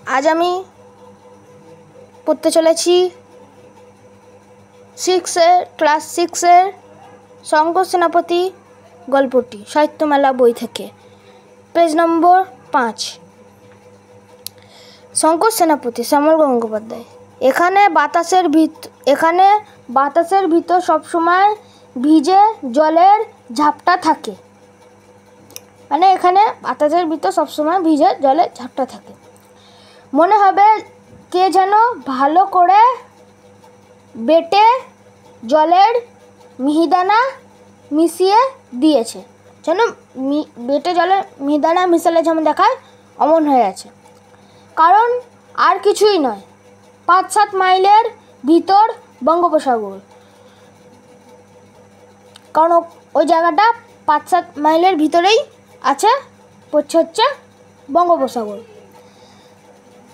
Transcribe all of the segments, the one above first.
আজ আমি পড়তে চলেছি ক্লাস 6-এর শঙ্কর সেনাপতি গল্পটি সাহিত্যমেলা বই থেকে, পেজ নম্বর 5। শঙ্কর সেনাপতি শ্যামল গঙ্গোপাধ্যায়। এখানে বাতাসের ভিতর সবসময় ভিজে জলের ঝাপটা থাকে। মানে এখানে বাতাসের ভিতর সবসময় ভিজে জলের ঝাপটা থাকে। মনে হবে কে যেন ভালো করে বেটে জলের মিহিদানা মিশিয়ে দিয়েছে, যেন বেটে জলের মিহিদানা মিশালে যেমন দেখায় অমন হয়ে আছে। কারণ আর কিছুই নয়, 5-7 মাইলের ভিতর বঙ্গোপসাগর। কারণ ওই জায়গাটা 5-7 মাইলের ভিতরেই আছে, হচ্ছে বঙ্গোপসাগর।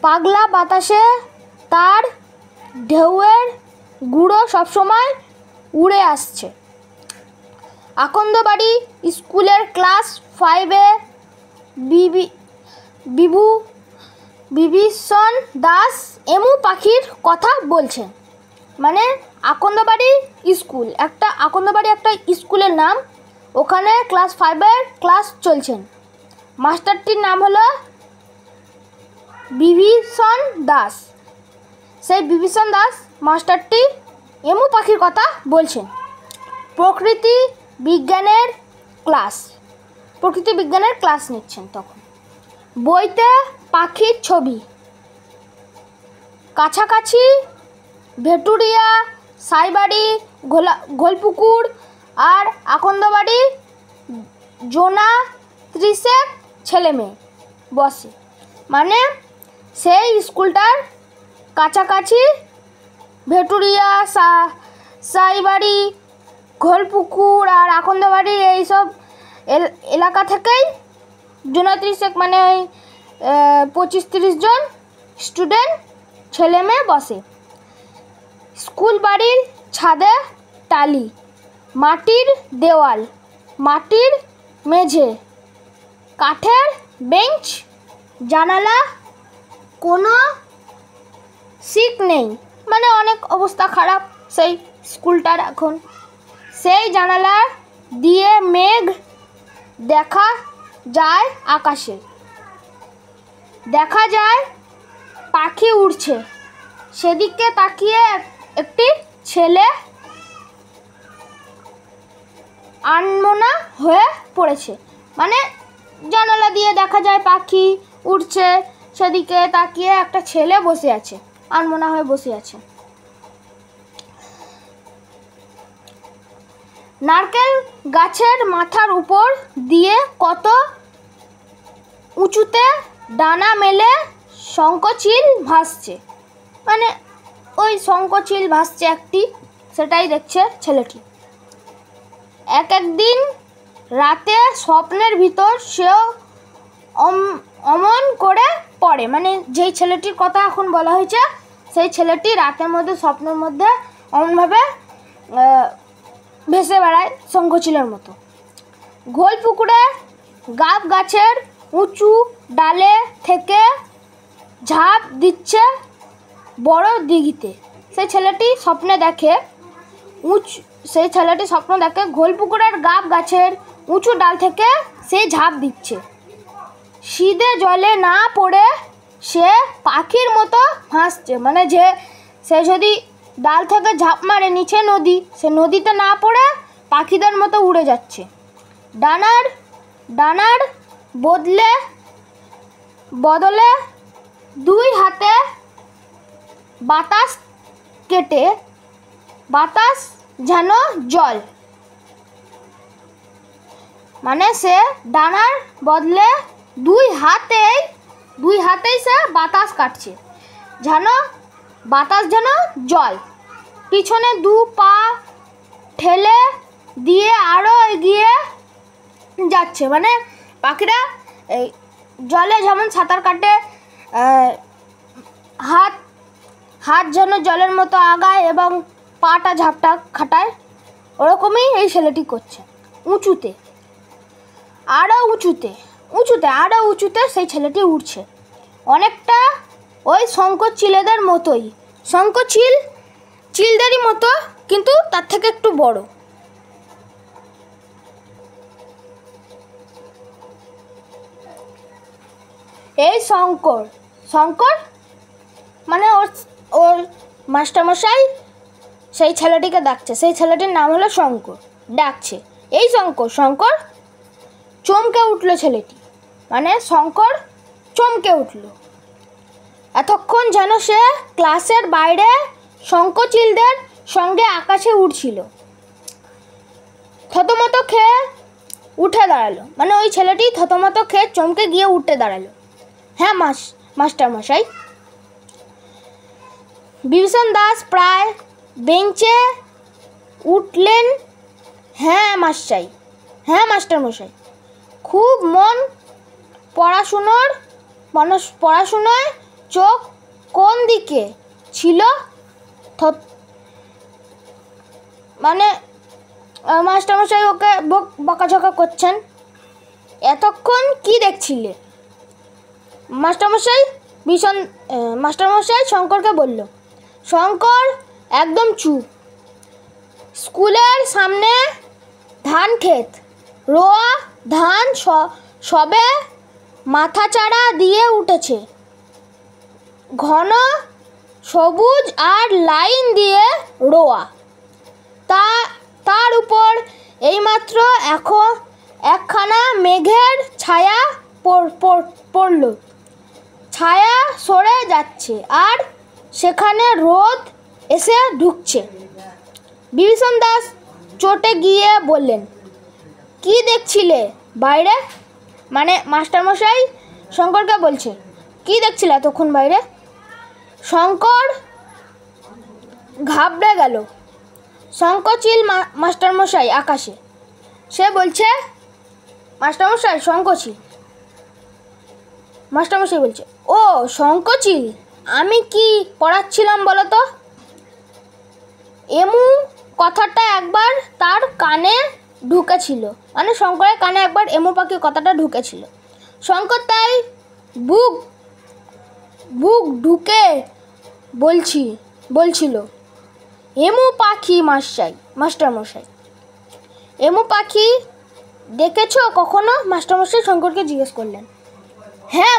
পাগলা বাতাসে তার ঢেউয়ের গুঁড়ো সবসময় উড়ে আসছে। আকন্দবাড়ি স্কুলের ক্লাস 5-এ বিভীষণ দাস এমু পাখির কথা বলছেন। মানে আকন্দবাড়ি একটা স্কুলের নাম। ওখানে ক্লাস 5-এর ক্লাস চলছেন। মাস্টারটির নাম হলো বিভীষণ দাস। সেই বিভীষণ দাস মাস্টারটি এমু পাখির কথা বলছেন। প্রকৃতি বিজ্ঞানের ক্লাস নিচ্ছেন তখন। বইতে পাখির ছবি, কাছাকাছি ভেটুরিয়া, সাইবাড়ি, গোলপুকুর আর আকন্দবাড়ি জোনা 30 ছেলেমেয়ে বসে। মানে সেই স্কুলটার কাছাকাছি ভেটুরিয়া, সাইবাড়ি, গোলপুকুর আর আকন্দবাড়ি এইসব এলাকা থেকেই জোনা 30 মানে ওই 25-30 জন স্টুডেন্ট ছেলেমেয়ে বসে। স্কুল বাড়ির ছাদে টালি, মাটির দেওয়াল, মাটির মেঝে, কাঠের বেঞ্চ, জানালা, কোনো শিক নেই। মানে অনেক অবস্থা খারাপ সেই স্কুলটার এখন। সেই জানালা দিয়ে মেঘ দেখা যায়, আকাশে দেখা যায় পাখি উড়ছে। সেদিকে তাকিয়ে একটি ছেলে আনমনা হয়ে পড়েছে। মানে জানালা দিয়ে দেখা যায় পাখি উড়ছে, সেদিকে তাকিয়ে একটা ছেলে বসে আছে, আনমনা হয়ে বসে আছে। নারকেল গাছের মাথার উপর দিয়ে কত উঁচুতে ডানা মেলে শঙ্খচিল ভাসছে। মানে ওই শঙ্খচিল ভাসছে একটি, সেটাই দেখছে ছেলেটি। একদিন রাতে স্বপ্নের ভিতর সেও অমন করে পড়ে। মানে যেই ছেলেটির কথা এখন বলা হয়েছে, সেই ছেলেটি রাতের মধ্যে স্বপ্নের মধ্যে অমনভাবে ভেসে বেড়ায় শঙ্খচিলের মতো। গোলপুকুরে গাব গাছের উঁচু ডালে থেকে ঝাঁপ দিচ্ছে বড় দিঘিতে। সেই ছেলেটি স্বপ্ন দেখে গোলপুকুরের গাব গাছের উঁচু ডাল থেকে সে ঝাঁপ দিচ্ছে। সিধে জলে না পড়ে সে পাখির মতো ভাসছে। মানে সে যদি ডাল থেকে ঝাঁপ মারে নিচে নদী, সে নদীতে না পড়ে পাখিদের মতো উড়ে যাচ্ছে। ডানার বদলে 2 হাতে বাতাস কেটে, বাতাস যেন জল। মানে সে ডানার বদলে 2 হাতেই সে বাতাস কাটছে, বাতাস যেন জল। পিছনে 2 পা ঠেলে দিয়ে আরো এগিয়ে যাচ্ছে। মানে পাখিরা এই জলে যেমন সাঁতার কাটে, হাত যেন জলের মতো আগায় এবং পাটা ঝাপটা খাটায়, ওরকমই এই ছেলেটি করছে। আরো উঁচুতে সেই ছেলেটি উঠছে। অনেকটা ওই শঙ্কর চিলেদের মতোই, শঙ্কর চিলদেরই মতো, কিন্তু তার থেকে একটু বড়। এই শঙ্কর মানে ওর মাস্টারমশাই সেই ছেলেটিকে ডাকছে, সেই ছেলেটির নাম হলো শঙ্কর, ডাকছে এই শঙ্কর। চমকে উঠলো ছেলেটি, মানে শঙ্কর চমকে উঠল। এতক্ষণ যেন সে ক্লাসের বাইরে শঙ্করচিলদের সঙ্গে আকাশে উড়ছিল। থতমত খেয়ে উঠে দাঁড়ালো, মানে ওই ছেলেটি থতমত খেয়ে চমকে গিয়ে উঠে দাঁড়ালো। হ্যাঁ মাস্টারমশাই। বিভীষণ দাস প্রায় বেঞ্চে উঠলেন। হ্যাঁ মাস্টারমশাই, খুব পড়াশুনোয় চোখ কোন দিকে ছিল? মানে মাস্টারমশাই ওকে বকাঝকা করছেন। এতক্ষণ কি দেখছিলে? মাস্টারমশাই শঙ্করকে বলল। শঙ্কর একদম চুপ। স্কুলের সামনে ধান ক্ষেত, রোয়া ধান সবে মাথাচাড়া দিয়ে উঠেছে, ঘন সবুজ আর লাইন দিয়ে রোয়া। তার উপর এইমাত্র একখানা মেঘের ছায়া পড়ল, ছায়া সরে যাচ্ছে আর সেখানে রোদ এসে ঢুকছে। বিভীষণ দাস চটে গিয়ে বললেন, কি দেখছিলে বাইরে? মানে মাস্টারমশাই শঙ্করকে বলছে, কি দেখছিলে এতক্ষণ বাইরে? শঙ্কর ঘাবড়ে গেল। শঙ্করচিল মাস্টারমশাই আকাশে। সে বলছে, মাস্টারমশাই শঙ্করচিল। মাস্টারমশাই বলছে, ও শঙ্করচিল, আমি কি পড়াচ্ছিলাম বলো তো? এমু কথাটা একবার তার কানে ঢুকেছিল, মানে শঙ্করের কানে একবার এমু পাখি কথাটা ঢুকেছিল। শঙ্কর তাই বুক ঢুকে বলছিল, এমু পাখি মাস্টারমশাই, এমু পাখি দেখেছো কখনো? মাস্টারমশাই শঙ্করকে জিজ্ঞেস করলেন। হ্যাঁ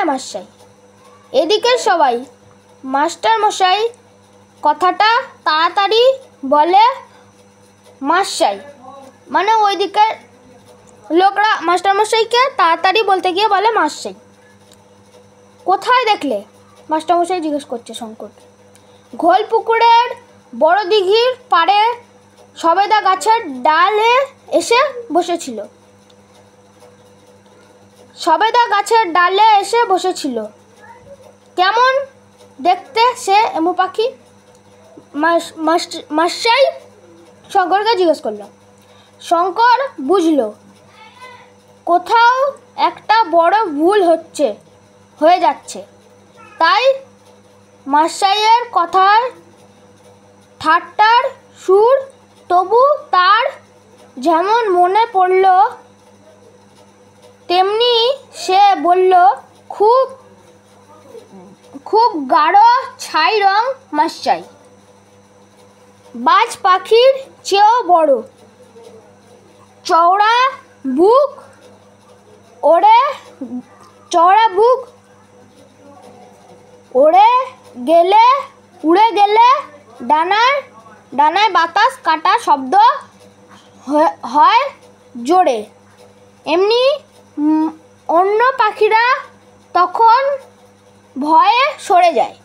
মাস্টার। এদিকে সবাই মাস্টারমশাই কথাটা তাড়াতাড়ি বলে মাস্টাই, মানে ওইদিকে লোকরা মাস্টারমশাইকে তাড়াতাড়ি বলতে গিয়ে বলে মাস্টাই। কোথায় দেখলে? মাস্টারমশাই জিজ্ঞেস করছে শঙ্করকে। ঘোলপুকুরের বড় দিঘির পাড়ে সবেদা গাছের ডালে এসে বসেছিল। কেমন দেখতে সে এমু পাখি? মাস্টাই শঙ্করকে জিজ্ঞেস করল। শঙ্কর বুঝল কোথাও একটা বড় ভুল হয়ে যাচ্ছে, তাই মাস্টাইয়ের কথার ঠাট্টার সুর তবু তার যেমন মনে পড়ল তেমনি সে বলল, খুব গাঢ় ছাই রং মাস্টাই, বাজ পাখির চেয়েও বড়, চওড়া বুক উড়ে গেলে ডানায় বাতাস কাটা শব্দ হয় জোরে। এমনি অন্য পাখিরা তখন ভয়ে সরে যায়।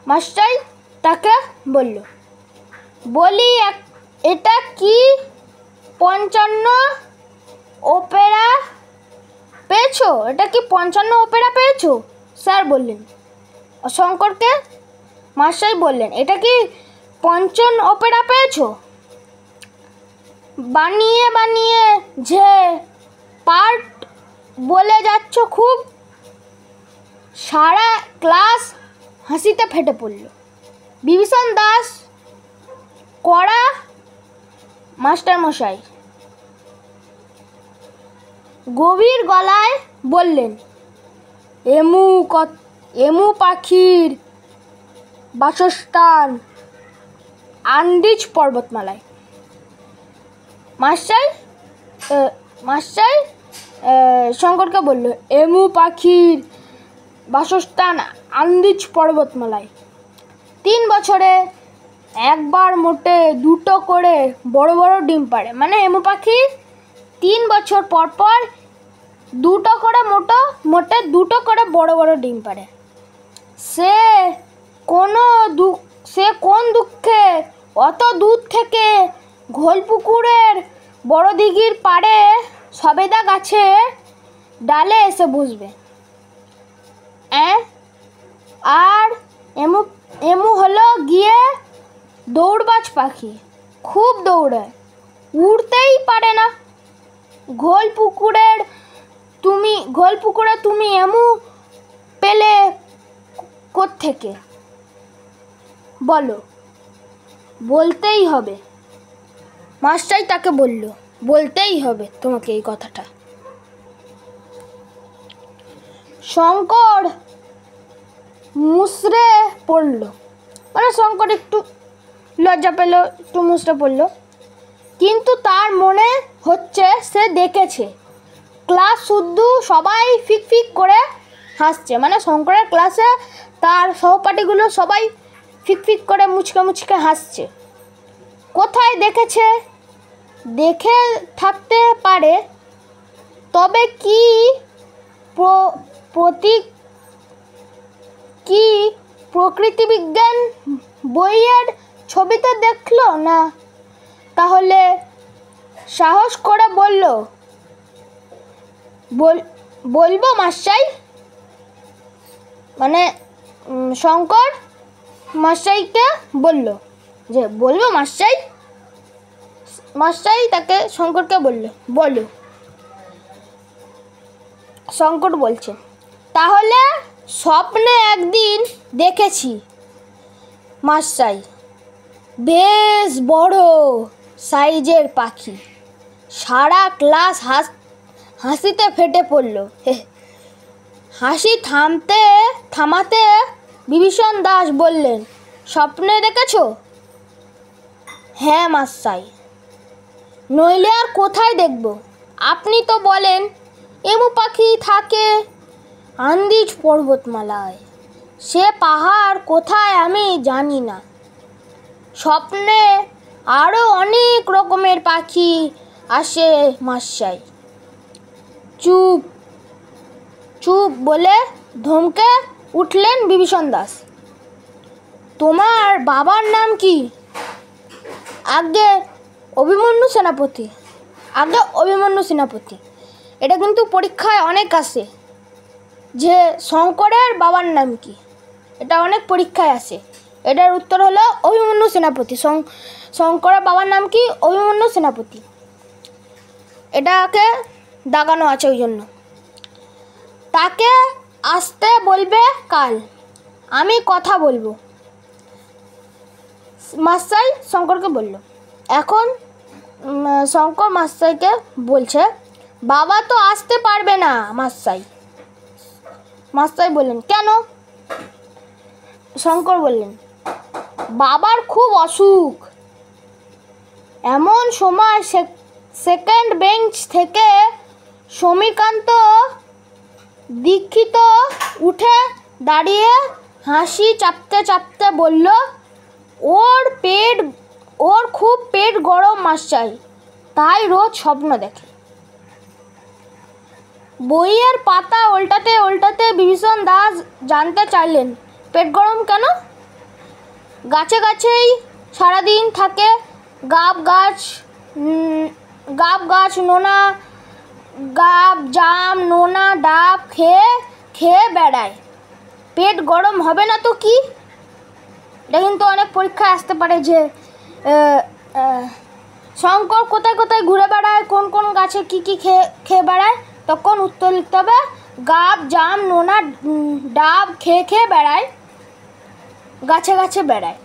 মাস্টার তাকে বলি, এটা কি 55 ওপেরা পেয়েছো? স্যার বললেন। শঙ্করকে মাস্টার বললেন, এটা কি 55 ওপেরা পেয়েছো? বানিয়ে যে পার্ট বলে যাচ্ছ খুব। সারা ক্লাস হাসিতে ফেটে পড়ল। বিভীষণ দাস কড়া মাস্টারমশাই গভীর গলায় বললেন, এমু পাখির বাসস্থান আন্দিজ পর্বতমালায়। মাস্টার শঙ্করকে বলল, এমু পাখির বাসস্থান আন্দিজ পর্বতমালায়। 3 বছরে একবার মোটে 2টো করে বড় বড় ডিম পাড়ে। মানে এমু পাখি 3 বছর পর পর 2টো করে মোটে 2টো করে বড় বড় ডিম পাড়ে। সে কোন দুঃখে অত দূর থেকে ঘোলপুকুরের বড় দিঘির পাড়ে সবেদা গাছের ডালে এসে বসবে। আর এমু হলো গিয়ে দৌড়বাজ পাখি, খুব দৌড়ায়, উড়তেই পারে না। ঘোলপুকুরে তুমি এমু পেলে কোত্থেকে বলো? বলতেই হবে। মাস্টার তাকে বলল, বলতেই হবে তোমাকে এই কথাটা। শঙ্কর মুচড়ে পড়ল, মানে শঙ্কর একটু লজ্জা পেল, একটু মুচড়ে পড়ল। কিন্তু তার মনে হচ্ছে সে দেখেছে ক্লাস শুদ্ধ সবাই ফিক ফিক করে হাসছে। মানে শঙ্করের ক্লাসে তার সহপাঠীগুলো সবাই ফিক ফিক করে মুচকে মুচকে হাসছে। কোথায় দেখেছে? দেখে থাকতে পারে, তবে কি প্রকৃতিবিজ্ঞান বইয়ের ছবিতে দেখলো না? তাহলে সাহস করে বলবো মাস্টার। মানে শঙ্কর মাস্টারকে বলল যে বলবো মাস্টার। মাস্টার তাকে শঙ্করকে বলল, বলো। শঙ্কর বলছে, তাহলে স্বপ্নে একদিন দেখেছি মাস্টার, বেশ বড় সাইজের পাখি। সারা ক্লাস হাসিতে ফেটে পড়ল। হাসি থামাতে বিভীষণ দাস বললেন, স্বপ্নে দেখেছো? হ্যাঁ মাস্টার, নইলে আর কোথায় দেখব? আপনি তো বলেন এমু পাখি থাকে আন্দিজ পর্বতমালায়। সে পাহাড় কোথায় আমি জানি না। স্বপ্নে আরও অনেক রকমের পাখি আসে মাস্টার। চুপ চুপ বলে ধমকে উঠলেন বিভীষণ দাস। তোমার বাবার নাম কি? আগে অভিমন্যু সেনাপতি। এটা কিন্তু পরীক্ষায় অনেক আসে যে শঙ্করের বাবার নাম কি, এটা অনেক পরীক্ষায় আসে। এটার উত্তর হলো অভিমন্যু সেনাপতি। শঙ্করের বাবার নাম কি? অভিমন্যু সেনাপতি। এটাকে দাগানো আছে ওই জন্য। তাকে আসতে বলবে কাল, আমি কথা বলবো, মাস্টার শঙ্করকে বলল। এখন শঙ্কর মাস্টারকে বলছে, বাবা তো আসতে পারবে না মাস্টার। মাস্টার বললেন, কেন? শঙ্কর বললেন, বাবার খুব অসুখ। এমন সময় সেকেন্ড বেঞ্চ থেকে সমীকান্ত দীক্ষিত উঠে দাঁড়িয়ে হাসি চাপতে চাপতে বলল, ওর খুব পেট গরম মাস্টার, তাই রোজ স্বপ্ন দেখে। বইয়ের পাতা উল্টাতে বিভীষণ দাস জানতে চাইলেন, পেট গরম কেন? গাছেই সারাদিন থাকে, গাব গাছ নোনা, গাব জাম নোনা ডাব খেয়ে বেড়ায়, পেট গরম হবে না তো কি? এটা কিন্তু অনেক পরীক্ষায় আসতে পারে যে শঙ্কর কোথায় কোথায় ঘুরে বেড়ায়, কোন কোন গাছে কি খেয়ে বেড়ায়, তখন উত্তর লিখতে হবে গাব জাম নোনা ডাব খেয়ে বেড়ায়, গাছে বেড়ায়।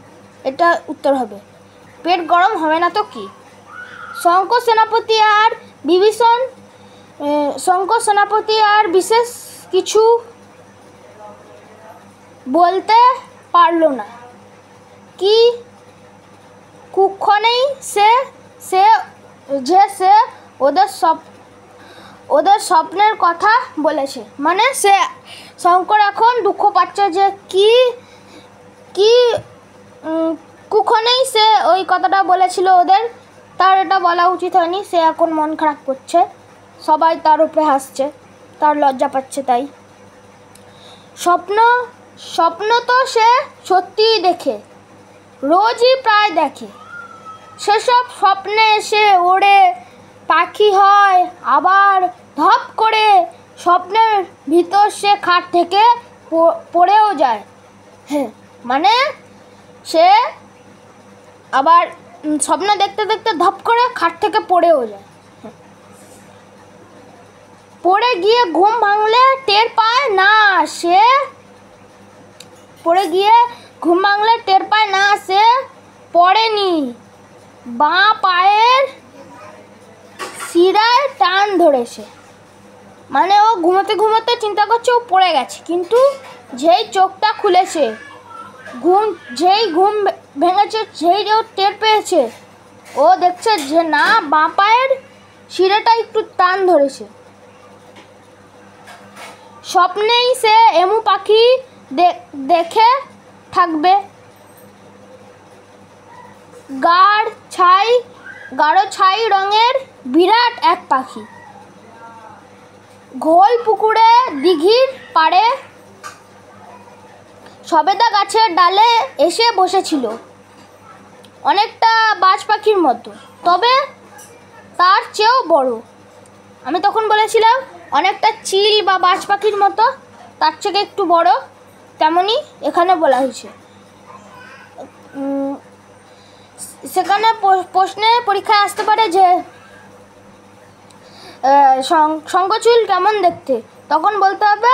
এটা উত্তর হবে। পেট গরম হবে না তো কি? শঙ্কর সেনাপতি আর বিভীষণ শঙ্কর সেনাপতি আর বিশেষ কিছু বলতে পারল না। কি কুক্ষণেই সে ওদের স্বপ্নের কথা বলেছে। মানে সে শঙ্কর এখন দুঃখ পাচ্ছে যে কি কুক্ষণেই সে ওই কথাটা বলেছিল ওদের, তার এটা বলা উচিত হয়নি। সে এখন মন খারাপ করছে, সবাই তার উপরে হাসছে, তার লজ্জা পাচ্ছে। তাই স্বপ্ন তো সে সত্যিই দেখে, রোজই প্রায় দেখে। সেসব স্বপ্নে সে ওড়ে, পাখি হয়, আবার ধপ করে স্বপ্নের ভিতর সে খাট থেকে পড়েও যায়। হ্যাঁ, মানে সে আবার স্বপ্ন দেখতে দেখতে ধপ করে খাট থেকে পড়েও যায়। পড়ে গিয়ে ঘুম ভাঙলে টের পায় না সে পড়েনি। বাঁ পায়ের শিরায় টান ধরেছে। মানে ও ঘুমোতে ঘুমোতে চিন্তা করছে ও পড়ে গেছে, কিন্তু যেই চোখটা খুলেছে, যেই ঘুম ভেঙেছে, যেই ও টের পেয়েছে, ও দেখছে যে না, বাঁ পায়ের শিরাটা একটু টান ধরেছে। স্বপ্নেই সে এমু পাখি দেখে থাকবে। গাঢ় ছাই রঙের বিরাট এক পাখি ঘোল পুকুরে দিঘির পাড়ে সবেদা গাছের ডালে এসে বসেছিল, অনেকটা বাজ পাখির মতো, তবে তার চেয়েও বড়। আমি তখন বলেছিলাম অনেকটা চিল বা বাজ পাখির মতো, তার থেকে একটু বড়, তেমনই এখানে বলা হয়েছে। সেখানে প্রশ্নে পরীক্ষায় আসতে পারে যে শঙ্খচূড় কেমন দেখতে, তখন বলতে হবে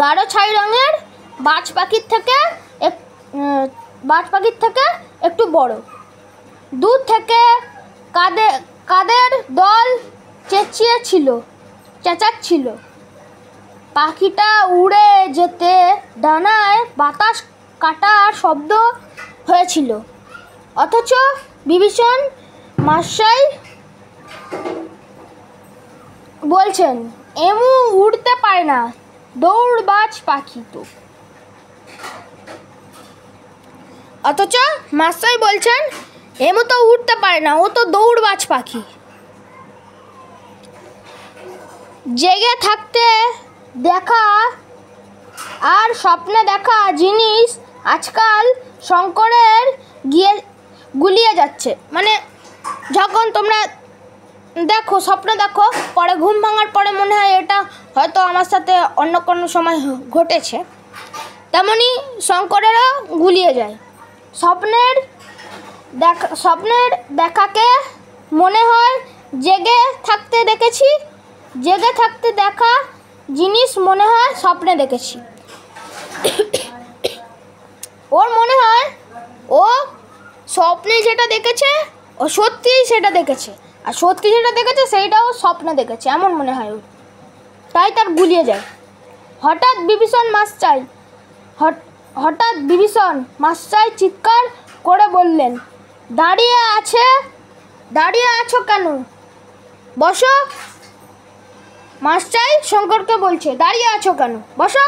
গাঢ় ছাই রঙের বাজ পাখির থেকে একটু বড়। দূর থেকে কাদের দল চেঁচাচ্ছিল। পাখিটা উড়ে যেতে ডানায় বাতাস কাটার শব্দ হয়েছিল, অথচ বিভীষণ মশাই বলছেন এমু উড়তে পারে না, দৌড়বাজ পাখি তো। অথচ মাস্টার বলছেন এমু তো উড়তে পারে না, ও তো দৌড়বাজ পাখি। জেগে থাকতে দেখা আর স্বপ্নে দেখা জিনিস আজকাল শঙ্করের গুলিয়ে যাচ্ছে। মানে যখন তোমরা দেখো, স্বপ্ন দেখো, পরে ঘুম ভাঙার পরে মনে হয় এটা হয়তো আমার সাথে অন্য কোনো সময় ঘটেছে, তেমনি শঙ্করেরও গুলিয়ে যায়। স্বপ্নের দেখাকে মনে হয় জেগে থাকতে দেখেছি, জেগে থাকতে দেখা জিনিস মনে হয় স্বপ্নে দেখেছি। ওর মনে হয় ও স্বপ্নে যেটা দেখেছে ও সত্যিই সেটা দেখেছে, আর সত্যি যেটা দেখেছে সেইটাও স্বপ্নে দেখেছে, এমন মনে হয় ওর। তাই তার গুলিয়ে যায়। হঠাৎ বিভীষণ মাস্টার চিৎকার করে বললেন, দাঁড়িয়ে আছো কেন, বসো। মাস্টার শঙ্করকে বলছে দাঁড়িয়ে আছো কেন, বসো।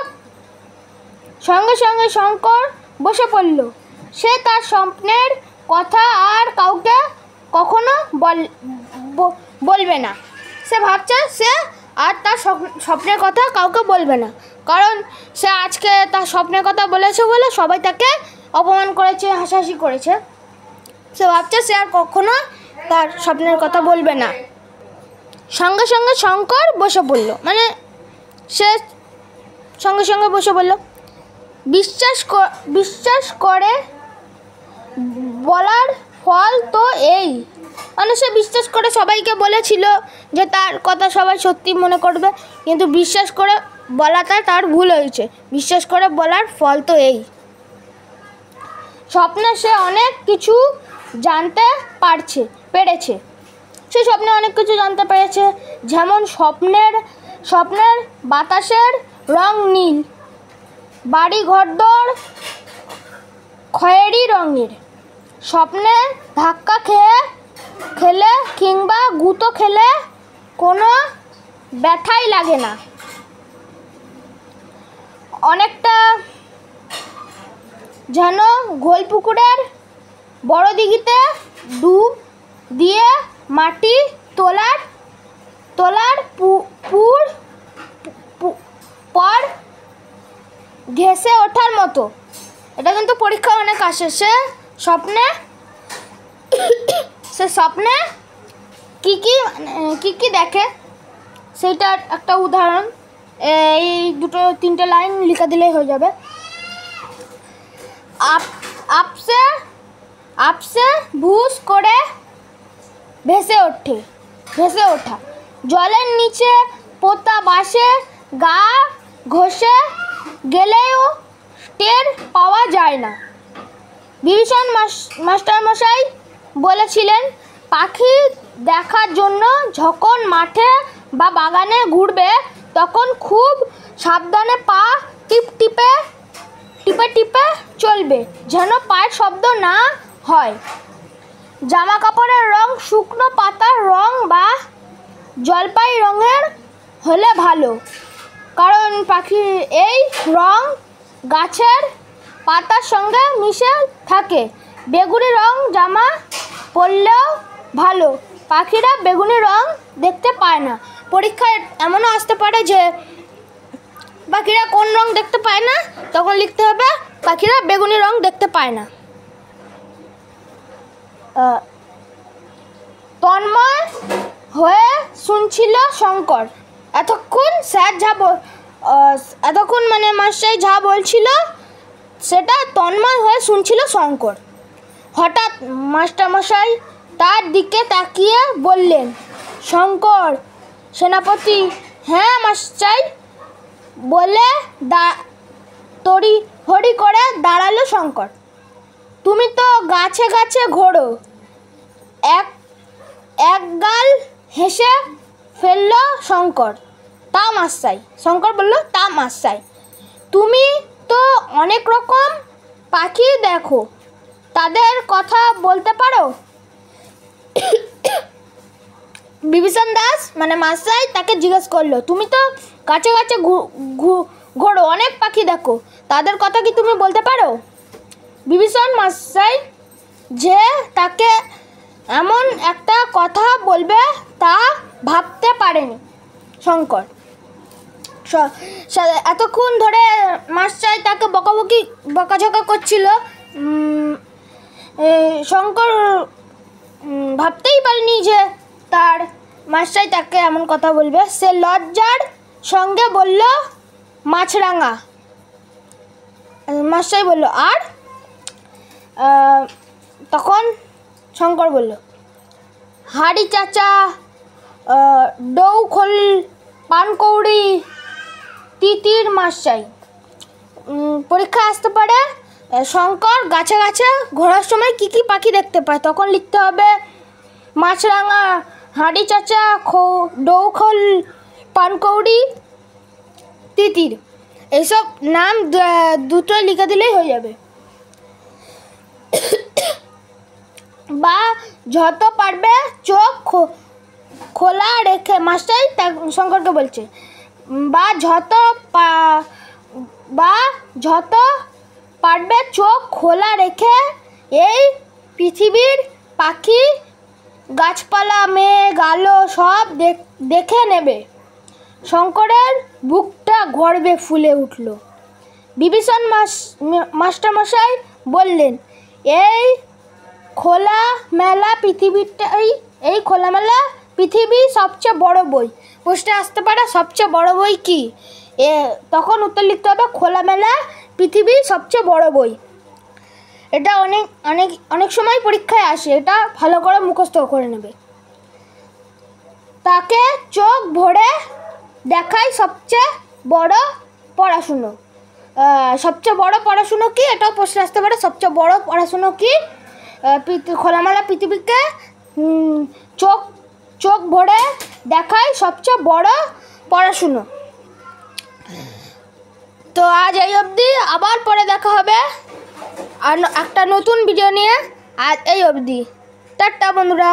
সঙ্গে সঙ্গে শঙ্কর বসে পড়ল। সে তার স্বপ্নের কথা আর কাউকে কখনো বলবে না। সে ভাবছে সে আর তার স্বপ্নের কথা কাউকে বলবে না, কারণ সে আজকে তার স্বপ্নের কথা বলেছে বলে সবাই তাকে অপমান করেছে, হাসাহাসি করেছে। সে ভাবছে সে আর কখনো তার স্বপ্নের কথা বলবে না। সঙ্গে সঙ্গে শঙ্কর বসে পড়ল, মানে সে সঙ্গে সঙ্গে বসে পড়ল। বিশ্বাস করে বলার ফল তো এই, মানে সে বিশ্বাস করে সবাইকে বলেছিল যে তার কথা সবাই সত্যি মনে করবে, কিন্তু বিশ্বাস করে বলাটা তার ভুল হয়েছে। বিশ্বাস করে বলার ফল তো এই, স্বপ্নে সে অনেক কিছু জানতে পেরেছে। সে স্বপ্নে অনেক কিছু জানতে পেরেছে, যেমন স্বপ্নের বাতাসের রং নীল, বাড়ি ঘরদোর খয়েরি রঙের, স্বপ্নে ধাক্কা খেলে কিংবা গুঁতো খেলে কোনো ব্যথাই লাগে না, অনেকটা যেন গোলপুকুরের বড় দিঘিতে ডুব দিয়ে মাটি তোলার পর ঘেঁষে ওঠার মতো। এটা কিন্তু পরীক্ষা অনেক আসে। সে স্বপ্নে কি দেখে সেইটার একটা উদাহরণ এই তিনটে লাইন লিখে দিলেই হয়ে যাবে। আপসে ভুস করে ভেসে ওঠা, জলের নিচে পোতা বাসে গা ঘষে গেলেও টের পাওয়া যায় না। বিভীষণ মাস্টারমশাই বলেছিলেন, পাখি দেখার জন্য যখন মাঠে বা বাগানে ঘুরবে তখন খুব সাবধানে পা টিপে চলবে, যেন পায়ের শব্দ না হয়। জামা কাপড়ের রং শুকনো পাতার রং বা জলপাই রঙের হলে ভালো, কারণ পাখির এই রং গাছের পাতার সঙ্গে মিশে থাকে। বেগুনি রং জামা পরলেও ভালো, পাখিরা বেগুনি রং দেখতে পায় না। পরীক্ষায় এমনও আসতে পারে যে পাখিরা কোন রং দেখতে পায় না, তখন লিখতে হবে পাখিরা বেগুনি রং দেখতে পায় না। তন্ময় হয়ে শুনছিল শঙ্কর। এতক্ষণ মানে মাস্টার যা বলছিল সেটা তন্ময় হয়ে শুনছিল শঙ্কর। হঠাৎ মাস্টারমশাই তার দিকে তাকিয়ে বললেন, শঙ্কর সেনাপতি। হ্যাঁ মাস্টার, বলে তড়িঘড়ি করে দাঁড়ালো শঙ্কর। তুমি তো গাছে গাছে ঘোরো। এক গাল হেসে ফেলল শঙ্কর। তা মাস্টার, শঙ্কর বলল, তা মাস্টার, তুমি তো অনেক রকম পাখি দেখো, তাদের কথা বলতে পারো? বিভীষণ দাস মানে মাস্টার তাকে জিজ্ঞেস করলো, তুমি তো গাছে গাছে ঘোরো, অনেক পাখি দেখো, তাদের কথা কি তুমি বলতে পারো? বিভীষণ মাস্টার যে তাকে এমন একটা কথা বলবে তা ভাবতে পারেনি শঙ্কর। এতক্ষণ ধরে মাস্টার তাকে বকাঝকা করছিল, শঙ্কর ভাবতেই পারেনি যে তার মাস্টার তাকে এমন কথা বলবে। সে লজ্জার সঙ্গে বলল, মাছরাঙা। মাস্টার বলল, আর? তখন শঙ্কর বলল, হাড়ি চাচা, ডৌখোল, পানকৌড়ি, তিতির মাস্টার। পরীক্ষা আসতে পারে শঙ্কর গাছে গাছে ঘোরার সময় কি কি পাখি দেখতে পায়, তখন লিখতে হবে মাছরাঙা, হাঁড়ি চাচা, ডৌখোল, পানকৌড়ি, তিতির। এইসব নাম দুটো লিখে দিলেই হয়ে যাবে। বা যত পারবে চোখ খোলা রেখে, মাস্টার শঙ্করকে বলছে, বা যত পারবে চোখ খোলা রেখে এই পৃথিবীর পাখি, গাছপালা, মেঘ, আলো সব দেখে নেবে। শঙ্করের বুকটা গর্বে ফুলে উঠল। বিভীষণ মাস্টারমশাই বললেন, এই খোলামেলা পৃথিবী সবচেয়ে বড় বই। প্রশ্নে আসতে পারে সবচেয়ে বড় বই কি, তখন উত্তর লিখতে হবে খোলামেলা পৃথিবী সবচেয়ে বড় বই। এটা অনেক সময় পরীক্ষায় আসে, এটা ভালো করে মুখস্থ করে নেবে। তাকে চোখ ভরে দেখাই সবচেয়ে বড় পড়াশুনো। সবচেয়ে বড় পড়াশুনো কি, এটাও প্রশ্ন আসতে পারে। সবচেয়ে বড় পড়াশুনো কি, খোলামেলা পৃথিবীকে চোখ চোখ ভরে দেখাই সবচেয়ে বড় পড়াশুনো। তো আজ এই অবধি, আবার পরে দেখা হবে আর একটা নতুন ভিডিও নিয়ে। আজ এই অবধি, টাটা বন্ধুরা।